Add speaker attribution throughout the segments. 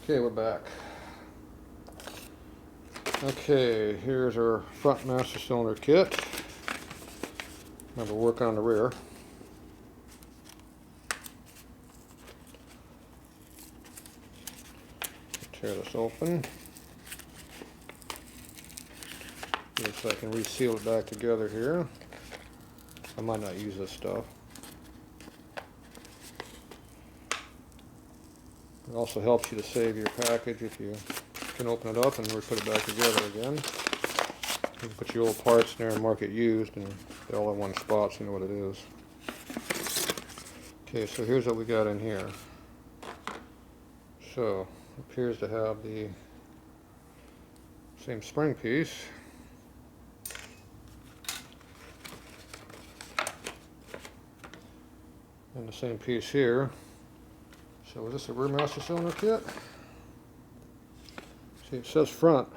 Speaker 1: Okay, we're back. Okay, here's our front master cylinder kit. Remember, working on the rear. Tear this open. See if I can reseal it back together here. I might not use this stuff. It also helps you to save your package if you can open it up and put it back together again. You can put your old parts in there and mark it used, and they're all in one spot so you know what it is. Okay, so here's what we got in here. So, it appears to have the same spring piece. And the same piece here. So is this a rear master cylinder kit? See, it says front,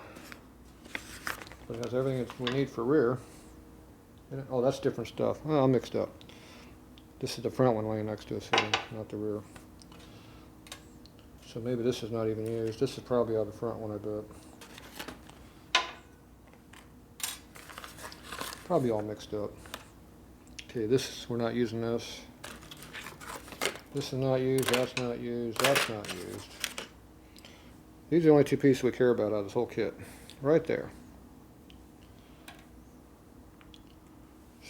Speaker 1: but it has everything that we need for rear. Oh, that's different stuff. Oh, I'm mixed up. This is the front one laying next to us here, not the rear. So maybe this is not even used. This is probably out of the front one, I bet. Probably all mixed up. Okay, we're not using this. This is not used, that's not used, that's not used. These are the only two pieces we care about out of this whole kit. Right there.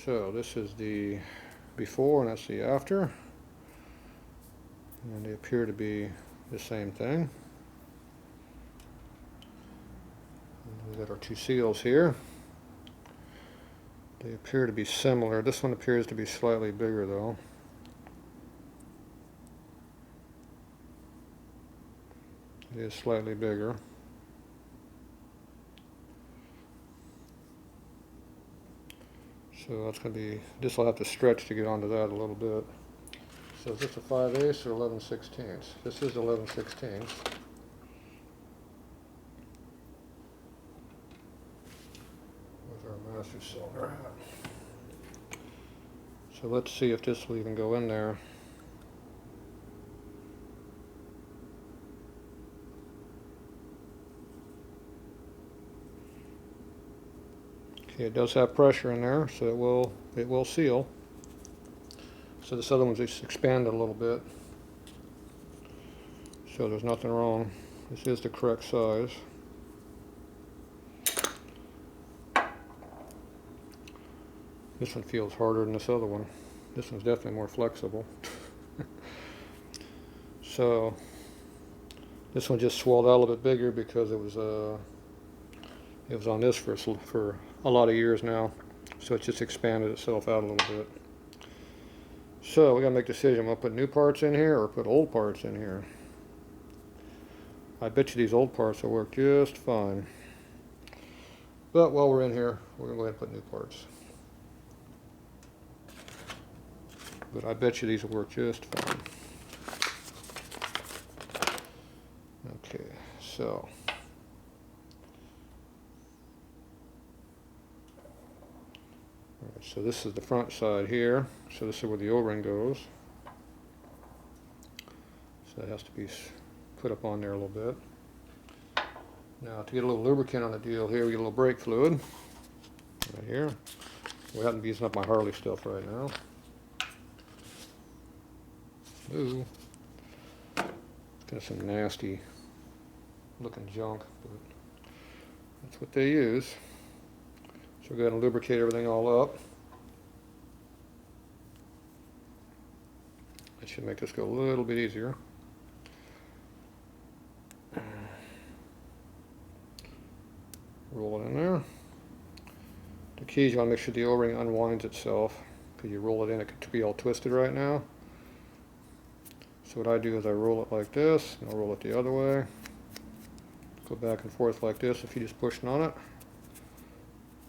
Speaker 1: So this is the before and that's the after. And they appear to be the same thing. And we've got our two seals here. They appear to be similar. This one appears to be slightly bigger though. It is slightly bigger. So that's going to be, this will have to stretch to get onto that a little bit. So is this a 5/8 or 11/16? This is 11/16. Where's our master cylinder at? So let's see if this will even go in there. Okay, it does have pressure in there, so it will seal. So this other one's just expanded a little bit. So there's nothing wrong. This is the correct size. This one feels harder than this other one. This one's definitely more flexible. So this one just swelled out a little bit bigger because it was on this for a lot of years now, so it's just expanded itself out a little bit. So we gotta make a decision. We'll put new parts in here or put old parts in here. I bet you these old parts will work just fine. But while we're in here, we're gonna go ahead and put new parts. But I bet you these will work just fine. Okay, so. So this is the front side here. So this is where the O-ring goes. So it has to be put up on there a little bit. Now to get a little lubricant on the deal here, we get a little brake fluid right here. We happen to be using up my Harley stuff right now. Ooh, it's got some nasty looking junk, but that's what they use. So we're going to lubricate everything all up. That should make this go a little bit easier. Roll it in there. The key is you want to make sure the O-ring unwinds itself, because you roll it in, it could be all twisted right now. So what I do is I roll it like this, and I'll roll it the other way. Go back and forth like this if you're just pushing on it.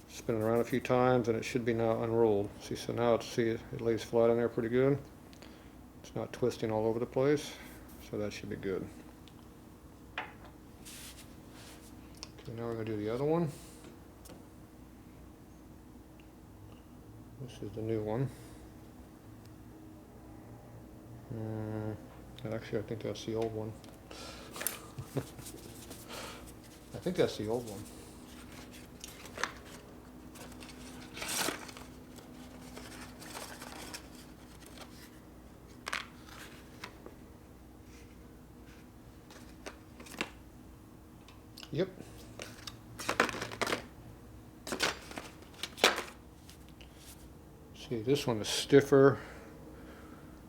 Speaker 1: Spin it around a few times and it should be now unrolled. See, so now it lays flat in there pretty good. It's not twisting all over the place, so that should be good. Okay, now we're going to do the other one. This is the new one. Actually, I think that's the old one. I think that's the old one. Yep. See, this one is stiffer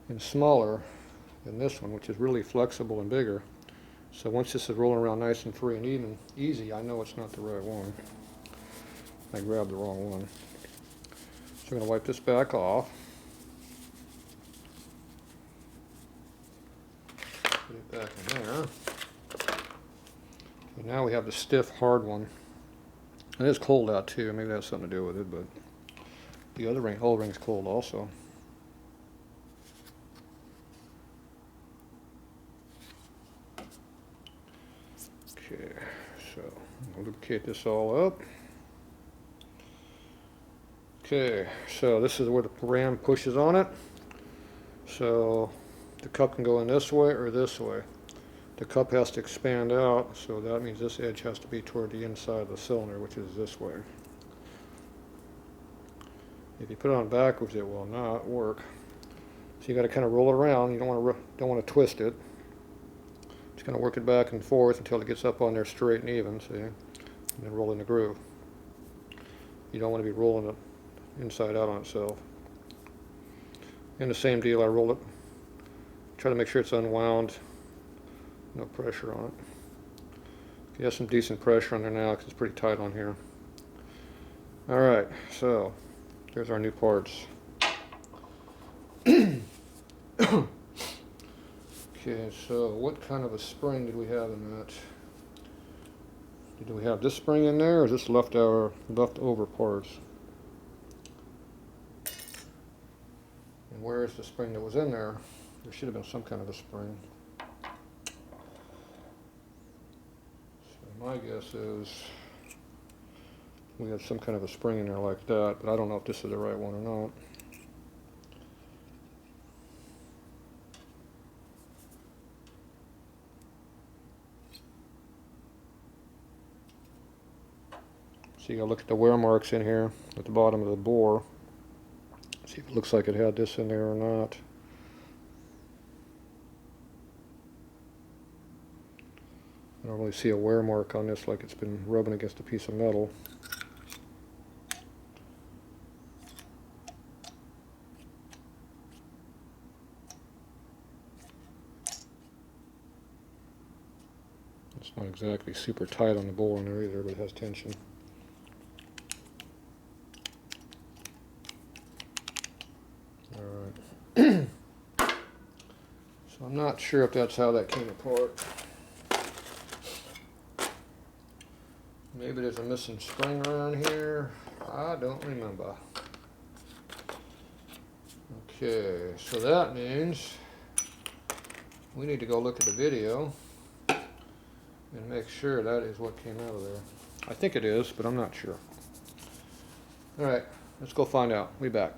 Speaker 1: and smaller than this one, which is really flexible and bigger. So once this is rolling around nice and free and even easy, I know it's not the right one. I grabbed the wrong one. So I'm going to wipe this back off. Put it back in there. And now we have the stiff, hard one. And it's cold out too. Maybe that has something to do with it, but the other ring, whole ring's cold also. Okay, so I'll lubricate this all up. Okay, so this is where the ram pushes on it. So the cup can go in this way or this way. The cup has to expand out, so that means this edge has to be toward the inside of the cylinder, which is this way. If you put it on backwards, it will not work. So you got to kind of roll it around. You don't want to twist it. Just kind of work it back and forth until it gets up on there straight and even, see, and then roll in the groove. You don't want to be rolling it inside out on itself. And the same deal, I roll it, try to make sure it's unwound, no pressure on it. You have some decent pressure on there now because it's pretty tight on here. Alright, so there's our new parts. Okay, so what kind of a spring did we have in that? Did we have this spring in there, or is this leftover parts? And where is the spring that was in there? There should have been some kind of a spring. So my guess is we had some kind of a spring in there like that, but I don't know if this is the right one or not. So you gotta look at the wear marks in here at the bottom of the bore. See if it looks like it had this in there or not. I don't really see a wear mark on this like it's been rubbing against a piece of metal. It's not exactly super tight on the bore in there either, but it has tension. Alright. So I'm not sure if that's how that came apart. Maybe there's a missing spring around here. I don't remember. Okay, so that means we need to go look at the video and make sure that is what came out of there. I think it is, but I'm not sure. Alright, let's go find out. We'll be back.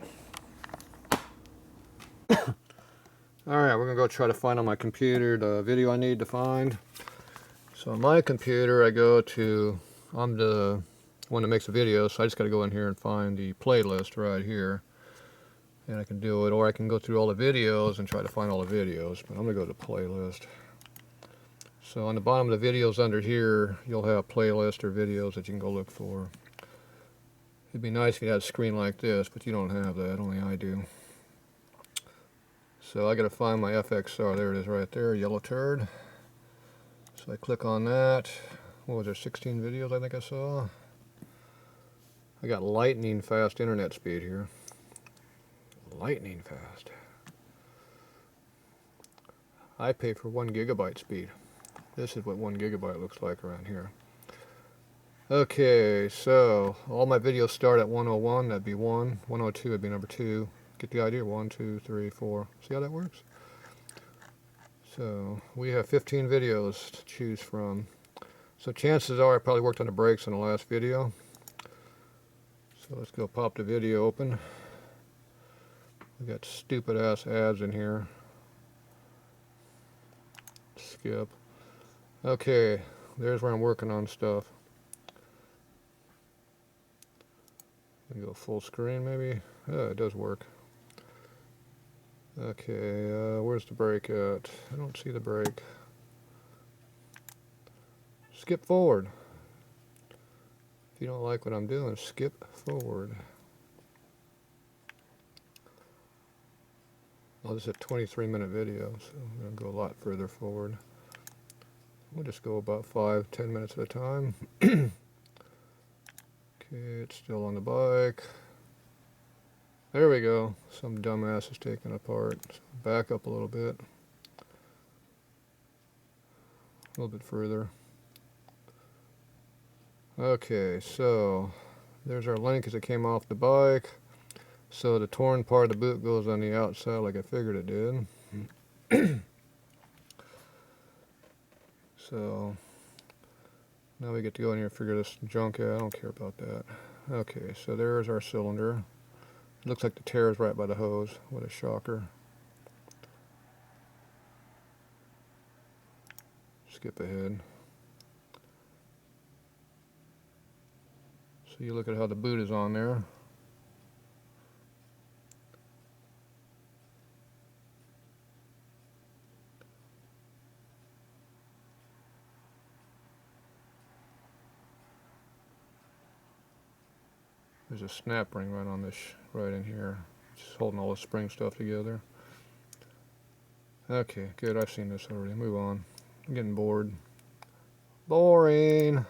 Speaker 1: Alright, we're going to go try to find on my computer the video I need to find. So on my computer I go to, I'm the one that makes the video, so I just got to go in here and find the playlist right here. And I can do it, or I can go through all the videos and try to find all the videos, but I'm going to go to playlist. So on the bottom of the videos under here, you'll have playlist or videos that you can go look for. It'd be nice if you had a screen like this, but you don't have that, only I do. So I got to find my fxr, there it is right there, yellow turd. So I click on that. What was there, 16 videos I think I saw? I got lightning fast internet speed here. Lightning fast. I pay for 1 gigabyte speed. This is what 1 gigabyte looks like around here. Okay, so all my videos start at 101, that'd be 1. 102 would be number 2. Get the idea? 1, 2, 3, 4. See how that works? So we have 15 videos to choose from. So chances are I probably worked on the brakes in the last video. So let's go pop the video open. We got stupid ass ads in here. Skip. Okay, there's where I'm working on stuff. Go full screen maybe. It does work. Okay, where's the brake at? I don't see the brake. Skip forward. If you don't like what I'm doing, skip forward. Well, this is a 23-minute video, so I'm going to go a lot further forward. We'll just go about 5-10 minutes at a time. Okay, it's still on the bike. There we go. Some dumbass is taken apart. So back up a little bit. A little bit further. Okay, so there's our link as it came off the bike. So the torn part of the boot goes on the outside like I figured it did. So now we get to go in here and figure this junk out. I don't care about that. Okay, so there's our cylinder. It looks like the tear is right by the hose. What a shocker. Skip ahead. So you look at how the boot is on there. There's a snap ring right on this, right in here. Just holding all the spring stuff together. Okay, good. I've seen this already. Move on. I'm getting bored. Boring.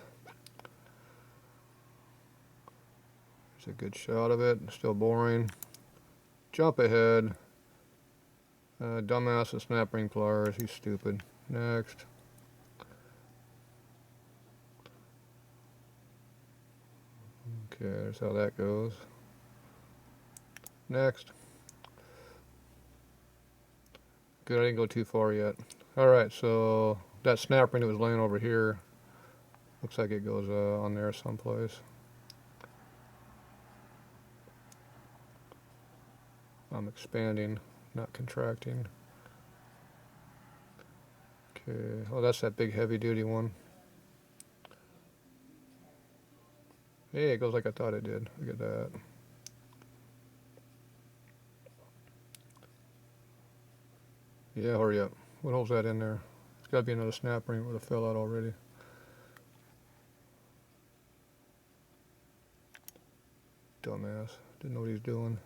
Speaker 1: There's a good shot of it. Still boring. Jump ahead. Dumbass with snap ring pliers. He's stupid. Next. Okay, there's how that goes. Next. Good, I didn't go too far yet. Alright, so that snap ring that was laying over here, looks like it goes on there someplace. I'm expanding, not contracting. Okay, oh, that's that big heavy duty one. Hey, it goes like I thought it did. Look at that. Yeah, hurry up. What holds that in there? It's got to be another snap ring. It would have fell out already. Dumbass. Didn't know what he's doing.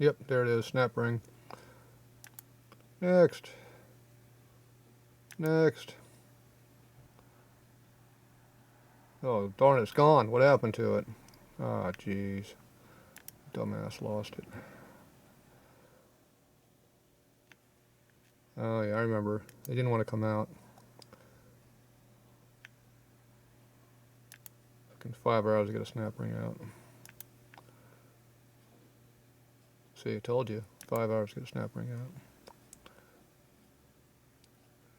Speaker 1: Yep, there it is. Snap ring. Next. Next. Oh, darn, it's gone. What happened to it? Ah, jeez. Dumbass lost it. Oh, yeah, I remember. They didn't want to come out. Fucking 5 hours to get a snap ring out. See, I told you. 5 hours to get a snap ring out.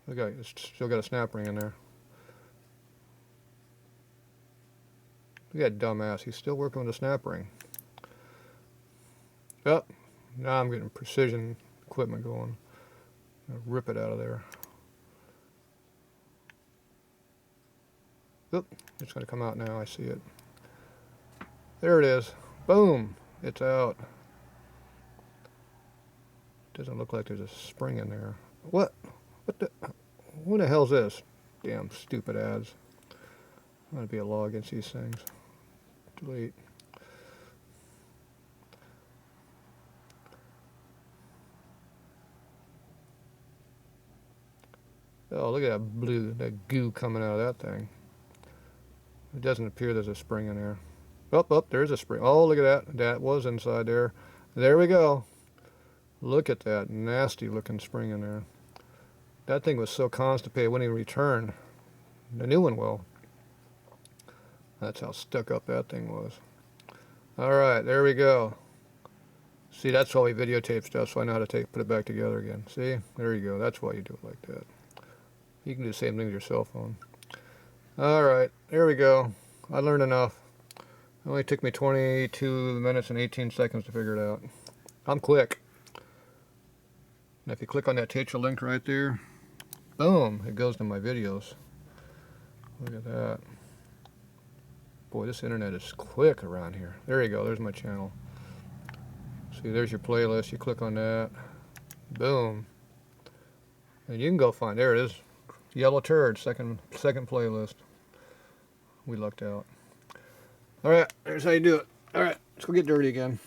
Speaker 1: Look at it. It's still got a snap ring in there. Look at that dumbass. He's still working with a snap ring. Oh, now I'm getting precision equipment going. I'll rip it out of there. Oop, it's going to come out now. I see it. There it is. Boom. It's out. Doesn't look like there's a spring in there. What? What the hell's this? Damn stupid ads. I'm going to be a law against these things. Delete. Oh, look at that blue, that goo coming out of that thing. It doesn't appear there's a spring in there. Oh, there's a spring. Oh, look at that. That was inside there. There we go. Look at that nasty looking spring in there. That thing was so constipated it wouldn't even return. The new one will. That's how stuck up that thing was. Alright, there we go. See, that's why we videotape stuff, so I know how to put it back together again. See? There you go. That's why you do it like that. You can do the same thing with your cell phone. Alright, there we go. I learned enough. It only took me 22 minutes and 18 seconds to figure it out. I'm quick. And if you click on that Tatro link right there, boom, it goes to my videos. Look at that. Boy, this internet is quick around here. There you go. There's my channel. See, there's your playlist. You click on that. Boom. And you can go find. There it is. Yellow Turd. Second playlist. We lucked out. All right. There's how you do it. All right. Let's go get dirty again.